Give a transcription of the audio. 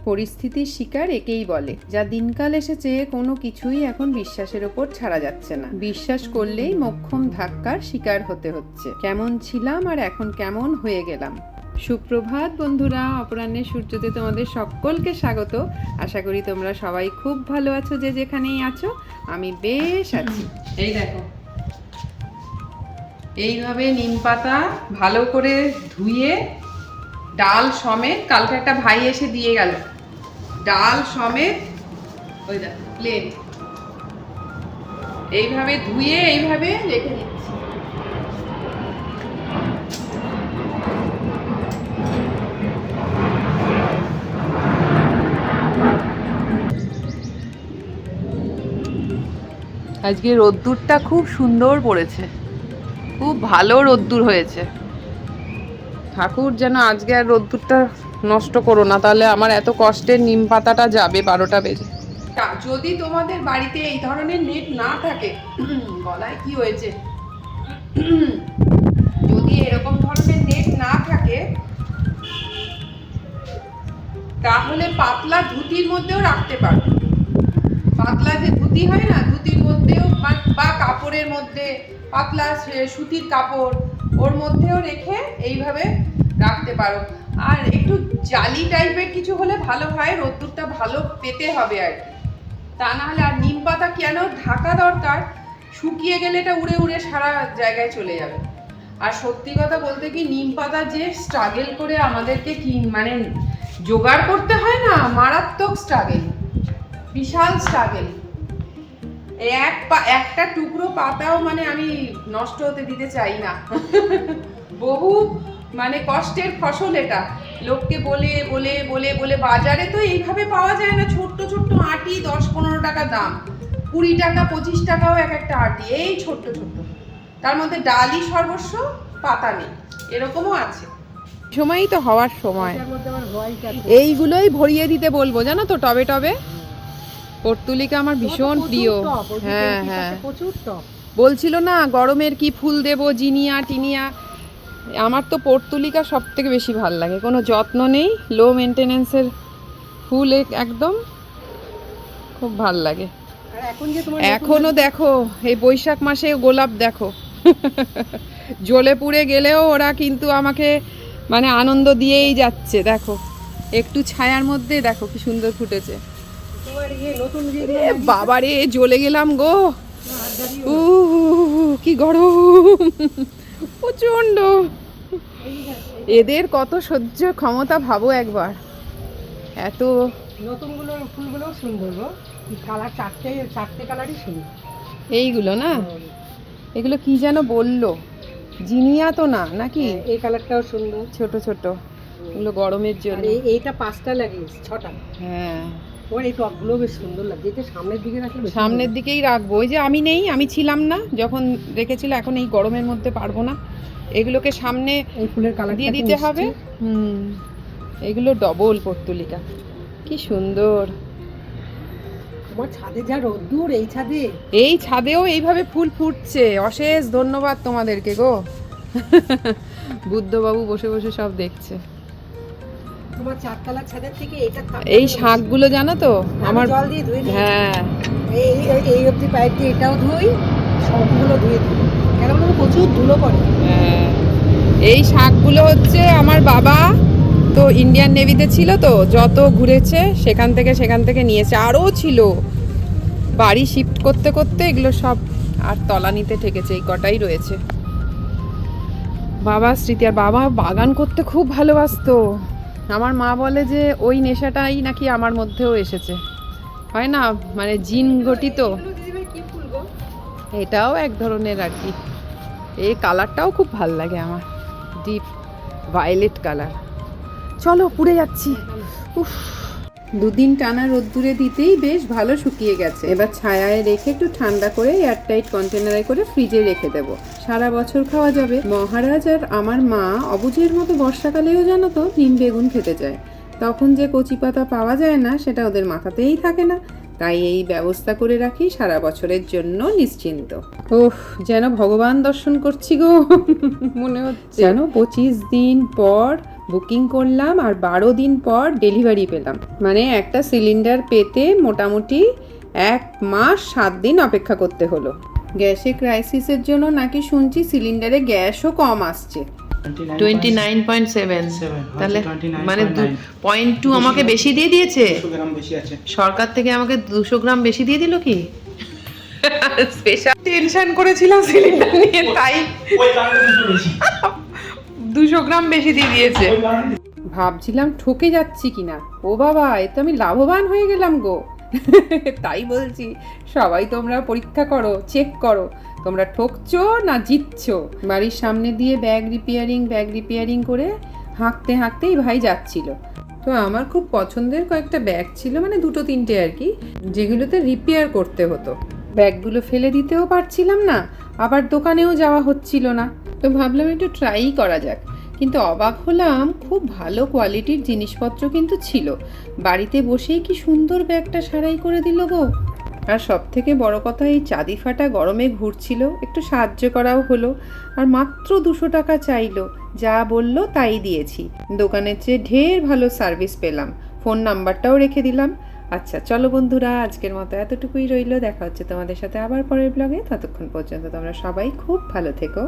পরিস্থিতির শিকার একেই বলে। যা দিনকাল এসেছে কোনো কিছুই এখন বিশ্বাসের ওপর ছাড়া যাচ্ছে না। বিশ্বাস করলেই মোক্ষম ধাক্কার শিকার হতে হচ্ছে। কেমন ছিলাম আর এখন কেমন হয়ে গেলাম। সুপ্রভাত বন্ধুরা, অপরাহ্নের সূর্যতে তোমাদের সকলকে স্বাগত। আশা করি তোমরা সবাই খুব ভালো আছো, যে যেখানেই আছো। আমি বেশ আছি। এই দেখো, এইভাবে নিম পাতা ভালো করে ধুয়ে ডাল সমেত, কালকে একটা ভাই এসে দিয়ে গেল, ডাল সমেত ওই দেখো প্লেট, এইভাবে ধুয়ে এইভাবে রেখে দিচ্ছি। আজকে রোদ্দুরটা খুব সুন্দর পড়েছে, খুব ভালো রোদ্দুর হয়েছে। ঠাকুর যেন আজকে আর রোদ্দুরটা নষ্ট করো না, তাহলে আমার এত কষ্টের নিম পাতাটা যাবে 12টা বেজে। যদি তোমাদের বাড়িতে এই ধরনের নেট না থাকে, গলায় কি হয়েছে, যদি এরকম ধরনের নেট না থাকে তাহলে পাতলা ধুতির মধ্যেও রাখতে পারো। পাতলা যে ধুতি হয় না, ধুতির মধ্যেও বা কাপড়ের মধ্যে, পাতলা সুতির কাপড়, ওর মধ্যেও রেখে এইভাবে রাখতে পারো। আর একটু জালি টাইপের কিছু হলে ভালো হয়, রোদ্দুরটা ভালো পেতে হবে আর কি, তা না হলে। আর নিম পাতা কেন ঢাকা দরকার, শুকিয়ে গেলে এটা উড়ে উড়ে সারা জায়গায় চলে যাবে। আর সত্যি কথা বলতে কি, নিম পাতা যে স্ট্রাগল করে আমাদেরকে কি মানে জোগাড় করতে হয় না, মারাত্মক স্ট্রাগল, বিশাল স্ট্রাগল। একটা টুকরো পাতাও মানে আমি নষ্ট হতে দিতে চাই না। বহু মানে কষ্টের ফসল এটা। লোককে বলে বলে বলে বলে, বাজারে তো এইভাবে পাওয়া যায় না, ছোট্ট ছোট্ট আটি 10-15 টাকা দাম, 20 টাকা 25 টাকাও এক একটা আটি, এই ছোট্ট ছোট্ট, তার মধ্যে ডালই সর্বস্ব, পাতা নেই, এরকমও আছে। সময়ই তো হওয়ার সময়, এইগুলোই ভরিয়ে দিতে বলবো জানো তো, টবে টবে। পর্তুলিকা আমার ভীষণ প্রিয়। হ্যাঁ হ্যাঁ, বলছিল না গরমের কি ফুল দেব, জিনিয়া টিনিয়া। আমার তো পর্তুলিকা সব থেকে বেশি ভাল লাগে, কোনো যত্ন নেই, লো মেনটেনেন্সের ফুল, একদম খুব ভাল লাগে। এখনো দেখো এই বৈশাখ মাসে গোলাপ দেখো, জ্বলে পুড়ে গেলেও ওরা কিন্তু আমাকে মানে আনন্দ দিয়েই যাচ্ছে। দেখো একটু ছায়ার মধ্যে দেখো কি সুন্দর ফুটেছে। বাবারে জ্বলে গেলাম গো, কি গরম, প্রচন্ড। এদের কত সহ্য ক্ষমতা ভাবো একবার। এত নতুনগুলো ফুলগুলোও সুন্দর গো, কালার চারটে কালারই সুন্দর। এইগুলো না, এগুলো কি যেন বললো, জিনিয়া তো না নাকি? এই কালারটাও সুন্দর, ছোট ছোট, এগুলো গরমের জন্য। এইটা 5টা লাগিয়েছি, 6টা। হ্যাঁ, ওর এই টবগুলো বেশ সুন্দর লাগছে, এটা সামনের দিকে রাখলে সামনের দিকেই রাখবো। ওই যে আমি নেই, আমি ছিলাম না যখন রেখেছিল, এখন এই গরমের মধ্যে পারবো না, এগুলোকে সামনে এই ফুলের কালার দিয়ে দিতে হবে। এগুলো ডবল পর্তুলিকা, কি সুন্দর। তোমার ছাদে যা রোদ্দুর, এই ছাদেও এইভাবে ফুল ফুটছে। অশেষ ধন্যবাদ তোমাদেরকে গো। বুদ্ধবাবু বসে বসে সব দেখছে। তোমার চারতলা ছাদের থেকে এটা এই শাকগুলো জানো তো আমার, জল দিয়ে ধুয়ে দিই। হ্যাঁ এই অবধি পাইপ দিয়ে এটাও ধুই, সবগুলো ধুয়ে দিই, কেন বলো প্রচুর ধুলো পড়ে। হ্যাঁ, এই শাকগুলো হচ্ছে আমার বাবা তো ইন্ডিয়ান নেভিতে ছিল, তো যত ঘুরেছে সেখান থেকে নিয়েছে, আরও ছিল। বাড়ি শিফট করতে করতে এগুলো সব আর তলানিতে ঠেকেছে, এই কটাই রয়েছে। বাবা স্মৃতি, আর বাবা বাগান করতে খুব ভালোবাসতো। আমার মা বলে যে ওই নেশাটাই নাকি আমার মধ্যেও এসেছে, হয় না মানে জিন গঠিত। এটাও এক ধরনের আর কি। এই কালারটাও খুব ভাল লাগে আমার, ডিপ ভায়োলেট কালার। চলো পুড়ে যাচ্ছি। উফ, 2 দিন টানা রোদ্দুরে দিতেই বেশ ভালো শুকিয়ে গেছে। এবার ছায়ায় রেখে একটু ঠান্ডা করে এয়ারটাইট কন্টেনারে করে ফ্রিজে রেখে দেবো, সারা বছর খাওয়া যাবে। মহারাজ আর আমার মা অবুঝের মতো বর্ষাকালেও জানো তো নিম বেগুন খেতে চায়। তখন যে কচি পাতা পাওয়া যায় না, সেটা ওদের মাথাতেই থাকে না। তাই এই ব্যবস্থা করে রাখি সারা বছরের জন্য নিশ্চিন্ত। ওহ, যেন ভগবান দর্শন করছি গো মনে হচ্ছে। যেন 25 দিন পর বুকিং করলাম আর 12 দিন পর ডেলিভারি পেলাম। মানে একটা সিলিন্ডার পেতে মোটামুটি 1 মাস 7 দিন অপেক্ষা করতে হলো। গ্যাসের ক্রাইসিসের জন্য নাকি শুনছি সিলিন্ডারে গ্যাসও কম আসছে। 29.7 তাহলে মানে 0.2 আমাকে বেশি দিয়ে দিয়েছে। 200 গ্রাম বেশি আছে। সরকার থেকে আমাকে 200 গ্রাম বেশি দিয়ে দিল কি? স্পেশাল টেনশন করেছিলাম সিলিন্ডার নিয়ে, তাই ওই কারণে 200 বেশি। 200 গ্রাম বেশি দিয়ে দিয়েছে। ওই কারণে ভাবছিলাম ঠকে যাচ্ছি কিনা, ও বাবা এ তো আমি লাভবান হয়ে গেলাম গো তাই বলছি সবাই তোমরা পরীক্ষা করো, চেক করো তোমরা ঠকছো না জিতছো। বাড়ির সামনে দিয়ে ব্যাগ রিপেয়ারিং করে হাঁকতে হাঁকতেই ভাই যাচ্ছিল। তো আমার খুব পছন্দের কয়েকটা ব্যাগ ছিল, মানে 2-3টে আর কি, যেগুলোতে রিপেয়ার করতে হতো। ব্যাগগুলো ফেলে দিতেও পারছিলাম না, আবার দোকানেও যাওয়া হচ্ছিল না। তো ভাবলাম একটু ট্রাই করা যাক, কিন্তু অবাক হলাম খুব ভালো কোয়ালিটির জিনিসপত্র কিন্তু ছিল। বাড়িতে বসেই কি সুন্দর ব্যাগটা সারাই করে দিল গো। আর সব থেকে বড় কথা, এই চাঁদি ফাটা গরমে ঘুরছিল, একটু সাহায্য করাও হলো। আর মাত্র 200 টাকা চাইলো, যা বললো তাই দিয়েছি। দোকানের চেয়ে ঢের ভালো সার্ভিস পেলাম, ফোন নাম্বারটাও রেখে দিলাম। আচ্ছা চলো বন্ধুরা, আজকের মতো এতটুকুই রইলো। দেখা হচ্ছে তোমাদের সাথে আবার পরের ব্লগে। ততক্ষণ পর্যন্ত তোমরা সবাই খুব ভালো থেকো।